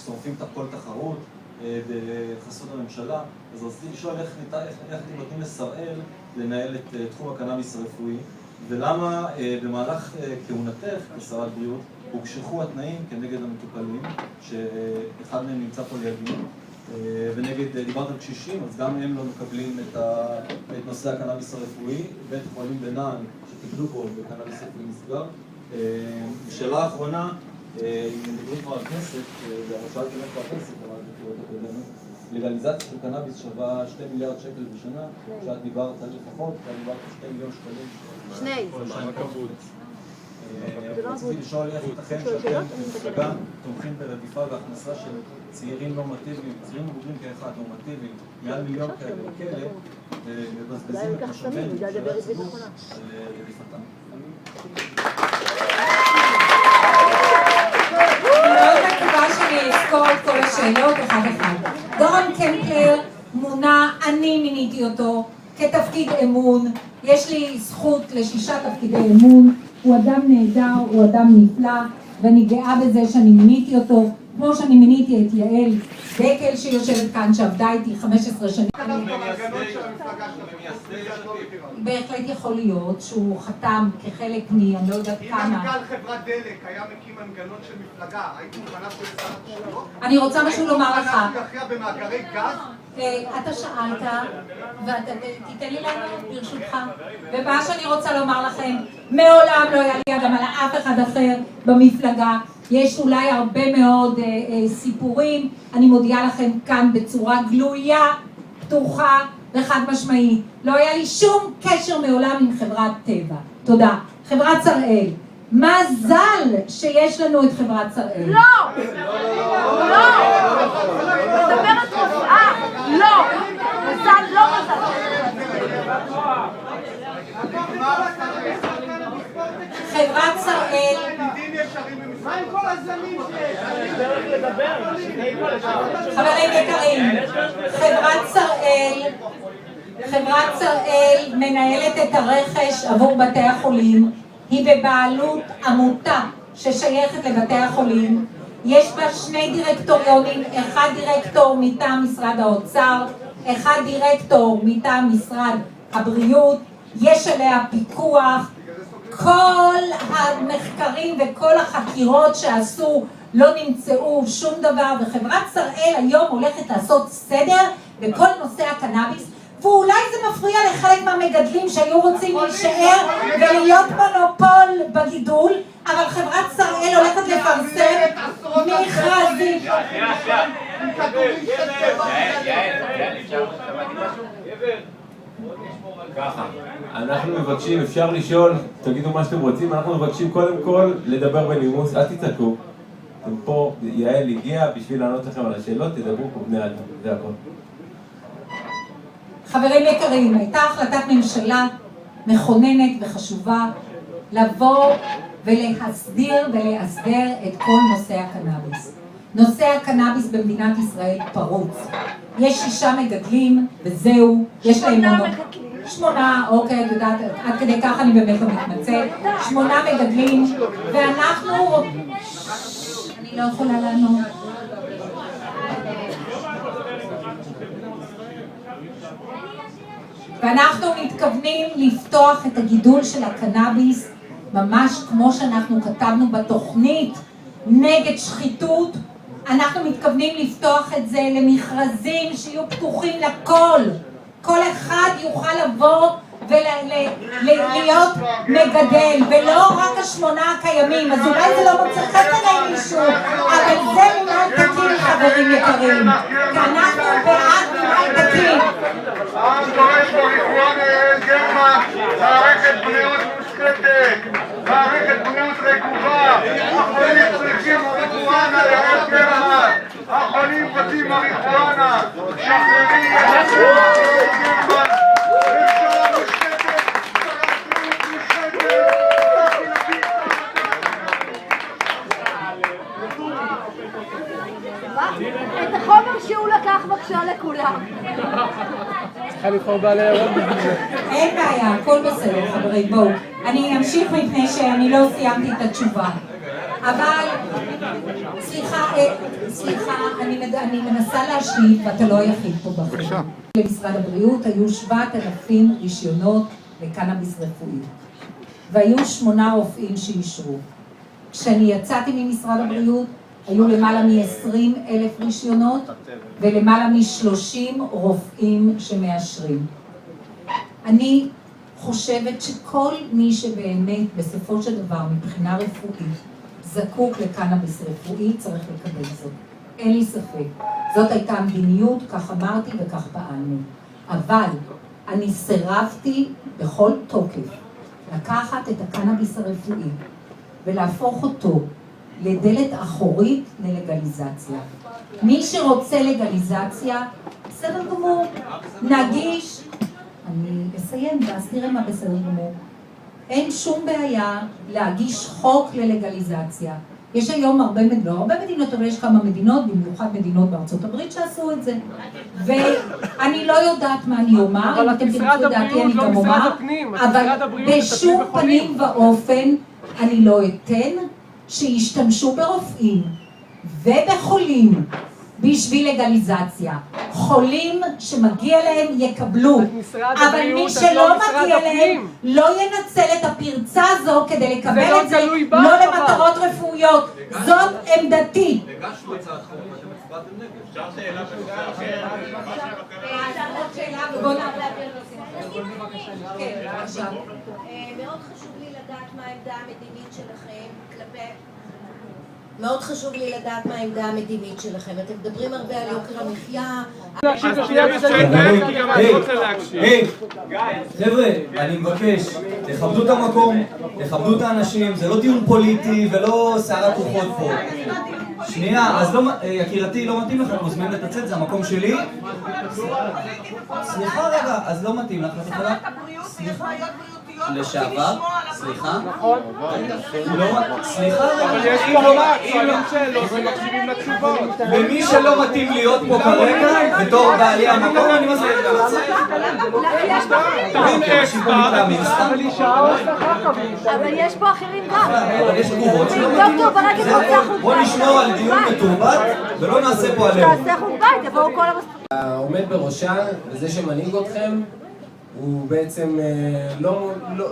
שורפים את כל תחרות בחסות הממשלה. אז רציתי לשאול איך אתם נותנים לשראל לנהל את תחום הקנאביס הרפואי, ולמה במהלך כהונתך כשרת בריאות הוקשחו התנאים כנגד המטופלים, שאחד מהם נמצא פה לידי, ונגד, דיברת על קשישים, אז גם הם לא מקבלים את נושא הקנאביס הרפואי. בית חולים בנען שטיפלו בו בקנאביס רפואי נסגר. שאלה האחרונה, אם מדברים כבר על כסף, והרשאת כמעט כבר כסף, אבל בבחירות הקודמת, לגליזציה של קנאביס שווה 2 מיליארד שקל בשנה, שאת דיברת על לפחות, ואת דיברת על 2 מיליון שקלים. רציתי לשאול איך ייתכן שאתם במפלגה תומכים ברדיפה והכנסה של צעירים נורמטיביים, צעירים מבוגרים כאחד נורמטיביים, מעל מיליון כאלה בכלא, ומבזבזים את משאבי של הציבור על רדיפתם. מאוד מקווה שאני אזכור את כל השאלות אחד אחד. דורון קמפלר מונה, אני מיניתי אותו כתפקיד אמון. יש לי זכות ל6 תפקידי אמון. הוא אדם נהדר, הוא אדם נפלא, ואני גאה בזה שאני מיניתי אותו, כמו שאני מיניתי את יעל דקל שיושבת כאן, שעבדה איתי 15 שנים. בהחלט יכול להיות שהוא חתם כחלק אני לא יודעת כמה. אם מנכ"ל חברת דלק היה מקים מנגנון של מפלגה, היית מוכנה של שר התשתיות? אני רוצה משהו לומר לך. היית מוכנה להכריע במאגרי גז? אתה שאלת, ואתה תיתן לי לענות ברשותך. ומה שאני רוצה לומר לכם, מעולם לא יעלה גם על אף אחד אחר במפלגה. יש אולי הרבה מאוד סיפורים, אני מודיעה לכם כאן בצורה גלויה, פתוחה וחד משמעית. לא היה לי שום קשר מעולם עם חברת טבע. תודה. חברת שראל. מזל שיש לנו את חברת שראל. לא! לא! מדברת רופאה! לא! מזל לא מזל. חברת שראל. מה עם כל הזמין חברים יקרים, חברת שראל מנהלת את הרכש עבור בתי החולים. היא בבעלות עמותה ששייכת לבתי החולים. יש בה 2 דירקטוריונים, אחד דירקטור מטעם משרד האוצר, אחד דירקטור מטעם משרד הבריאות. יש עליה פיקוח. כל המחקרים וכל החקירות שעשו לא נמצאו שום דבר, וחברת שראל היום הולכת לעשות סדר בכל נושא הקנאביס, ואולי זה מפריע לחלק מהמגדלים שהיו רוצים להישאר ולהיות מונופול בגידול, אבל חברת שראל הולכת לפרסם מכרזים. ככה, אנחנו מבקשים, אפשר לשאול, תגידו מה שאתם רוצים, אנחנו מבקשים קודם כל לדבר בנימוס, אל תצעקו. אתם פה, יעל הגיעה בשביל לענות לכם על השאלות, תדברו פה בני אדם, זה הכל. חברים יקרים, הייתה החלטת ממשלה מכוננת וחשובה לבוא ולהסדיר ולהסדר את כל נושא הקנאביס. נושא הקנאביס במדינת ישראל פרוץ. יש 6 מגדלים וזהו, יש להם 8, אוקיי, את יודעת, עד כדי כך אני באמת לא מתמצא. 8 מגדלים, ואנחנו... אני לא יכולה לענות. ואנחנו מתכוונים לפתוח את הגידול של הקנאביס, ממש כמו שאנחנו כתבנו בתוכנית נגד שחיתות. אנחנו מתכוונים לפתוח את זה למכרזים שיהיו פתוחים לכל. כל אחד יוכל לבוא ולהיות מגדל, ולא רק 8 הקיימים. אז אולי זה לא מוצא חן בעיני מישהו, אבל זה מנהל תקין, חברים יקרים. כי אנחנו בעד מנהל תקין. העם דורש מריחואנה גרמן, מערכת בריאות מושחתת, מערכת בריאות רקובה. החולים צריכים מריחואנה יעל גרמן, החולים רוצים מריחואנה, שחררי יעל גרמן. את החומר שהוא לקח בבקשה לכולם. צריכה לבחור בעלי הרוב. אין בעיה, הכל בסדר חברים, בואו. אני אמשיך מפני שאני לא סיימתי את התשובה. אבל, סליחה, אני מנסה להשיב, ואתה לא היחיד פה בחדר. למשרד הבריאות היו 7,000 רישיונות לקנאביס רפואי, והיו 8 רופאים שאישרו. כשאני יצאתי ממשרד הבריאות, היו למעלה מ-20,000 רישיונות, ולמעלה מ-30 רופאים שמאשרים. אני חושבת שכל מי שבאמת בסופו של דבר מבחינה רפואית זקוק לקנאביס רפואי צריך לקבל זאת. אין לי ספק. זאת הייתה המדיניות, כך אמרתי וכך פעלנו. אבל אני סירבתי בכל תוקף לקחת את הקנאביס הרפואי ולהפוך אותו לדלת אחורית ללגליזציה. מי שרוצה לגליזציה, בסדר גמור, נגיש. אני אסיים ואז נראה מה בסדר גמור. אין שום בעיה להגיש חוק ללגליזציה. יש היום הרבה מדינות, אבל יש כמה מדינות, במיוחד מדינות בארצות הברית שעשו את זה. ואני לא יודעת מה אני אומר, אם אתם תרצו דעתי אני גם אומר, אבל בשום פנים ואופן אני לא אתן שישתמשו ברופאים ובחולים בשביל לגליזציה. חולים שמגיע להם יקבלו, אבל מי שלא מגיע להם לא ינצל את הפרצה הזו כדי לקבל את זה לא למטרות רפואיות. זאת עמדתי. הגשנו הצעת חוק, אתם הצבעתם נגד. אפשר שאלה אחרת? בוא נעביר עכשיו. מאוד חשוב לי לדעת מה העמדה המדינית שלכם כלפי... מאוד חשוב לי לדעת מה העמדה המדינית שלכם. אתם מדברים הרבה על יוקר המחיה. חבר'ה, אני מבקש, תכבדו את המקום, תכבדו את האנשים, זה לא דיון פוליטי ולא סערת רוחות פה. שנייה, אז לא, יקירתי, לא מתאים לך, מוזמן לצאת, זה המקום שלי. סליחה רגע, אז לא מתאים לך, את יכולה... לשעבר, סליחה? סליחה רגע, אבל יש פה שאלות ומקשיבים לתשובות. ומי שלא מתאים להיות פה כרגע, בתור בעלי המקום, אני מזמין את אבל יש פה אחרים גם. אבל יש תגובות שלא דוקטור ברקת רוצה חוץ בוא נשמור על דיון מתורבת ולא נעשה פה עלינו. תעשה חוץ בית, יבואו כל המספיק. העומד בראשה, וזה שמנהיג אתכם, הוא בעצם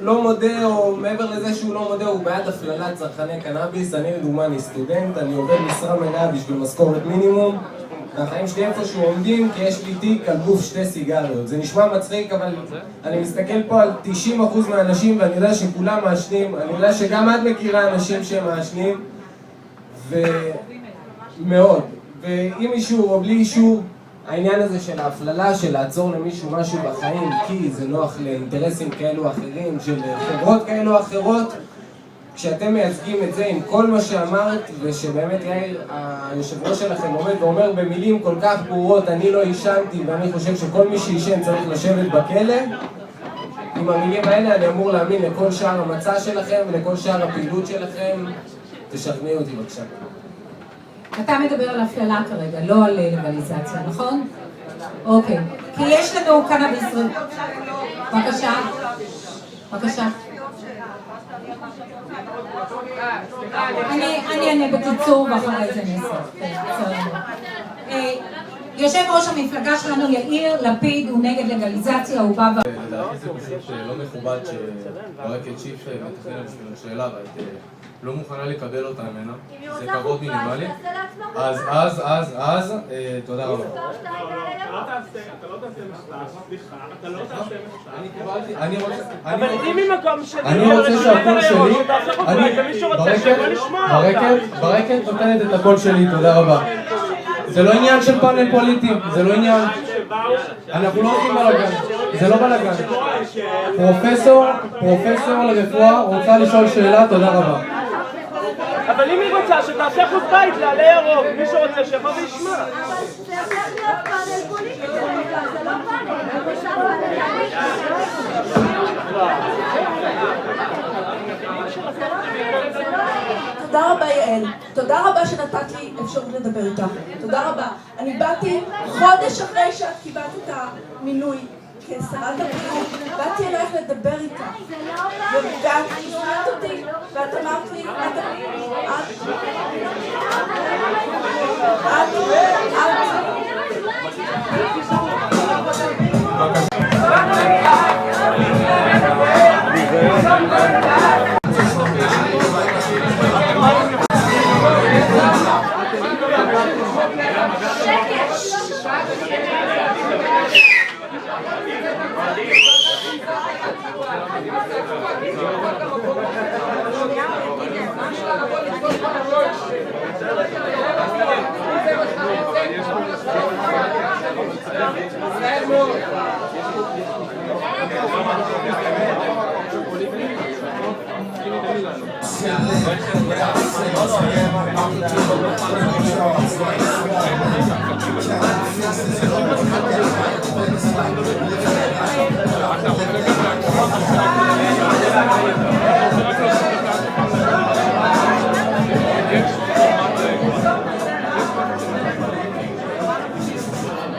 לא מודה, או מעבר לזה שהוא לא מודה, הוא בעד הפללת צרכני קנאביס. אני לדוגמה, אני סטודנט, אני עובד משרה מלאה בשביל משכורת מינימום, והחיים שלי איפשהו עומדים כי יש לי תיק על גוף 2 סיגריות. זה נשמע מצחיק, אבל אני מסתכל פה על 90% מהאנשים ואני יודע שכולם מעשנים, אני יודע שגם את מכירה אנשים שהם מעשנים, ומאוד. ואם אישור או בלי אישור, העניין הזה של ההפללה, של לעצור למישהו משהו בחיים כי זה נוח לאינטרסים כאלו אחרים, של חברות כאלו אחרות, כשאתם מייצגים את זה עם כל מה שאמרת, ושבאמת יאיר, היושב ראש שלכם עומד ואומר במילים כל כך ברורות, אני לא עישנתי ואני חושב שכל מי שישן צריך לשבת בכלא, עם המילים האלה אני אמור להאמין לכל שאר המצע שלכם ולכל שאר הפעילות שלכם. תשכנעו אותי בבקשה. אתה מדבר על הפללה כרגע, לא על לגליזציה, נכון? אוקיי. כי יש לנו קנאביס... בבקשה. בבקשה. אני אענה בקיצור ואחרי זה נסף. יושב ראש המפלגה שלנו יאיר לפיד הוא נגד לגליזציה, הוא בא... לדעתי זה פשוט לא מכובד שברקת שיף מתכנן בשביל השאלה ואת לא מוכנה לקבל אותה ממנה, זה כבוד מינימלי. אז, תודה רבה. אתה לא תעשה מחטף, סליחה, אתה לא תעשה מחטף. אבל אם ממקום שלי, אני רוצה שהקול שלי, ברקת נותנת את הקול שלי, תודה רבה. זה לא עניין של פאנל פוליטי, זה לא עניין, אנחנו לא עושים בלגן, זה לא בלגן. פרופסור לרפואה רוצה לשאול שאלה, תודה רבה. אבל אם היא רוצה שתעשה חוץ בית לעלי ירוק, מי שרוצה שיבוא וישמע. אבל זה הולך להיות פאנל פוליטי, זה לא פאנל, זה עכשיו תודה רבה יעל, תודה רבה שנתת לי אפשרות לדבר איתך, תודה רבה. אני באתי חודש אחרי שאת קיבלת את המינוי, כשרת הבריאות, באתי אלייך לדבר איתך. ואת שואלת אותי, ואת אמרת לי,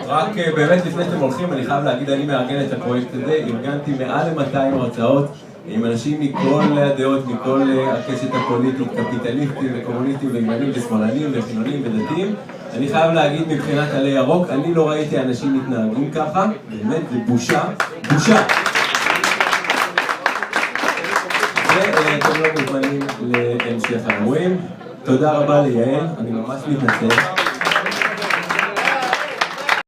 רק באמת לפני שאתם הולכים, אני חייב להגיד, אני מארגן את הפרויקט הזה, ארגנתי מעל ל200 הרצאות עם אנשים מכל הדעות, מכל הקשת הפוליטית, קפיטליסטים וקומוניסטים וימנים ושמאלנים וחילונים ודתיים. אני חייב להגיד מבחינת עלי ירוק, אני לא ראיתי אנשים מתנהגים ככה, באמת זה בושה, בושה. ואתם לא מוזמנים להמשך האירועים. תודה רבה ליעל, אני ממש מתנצל.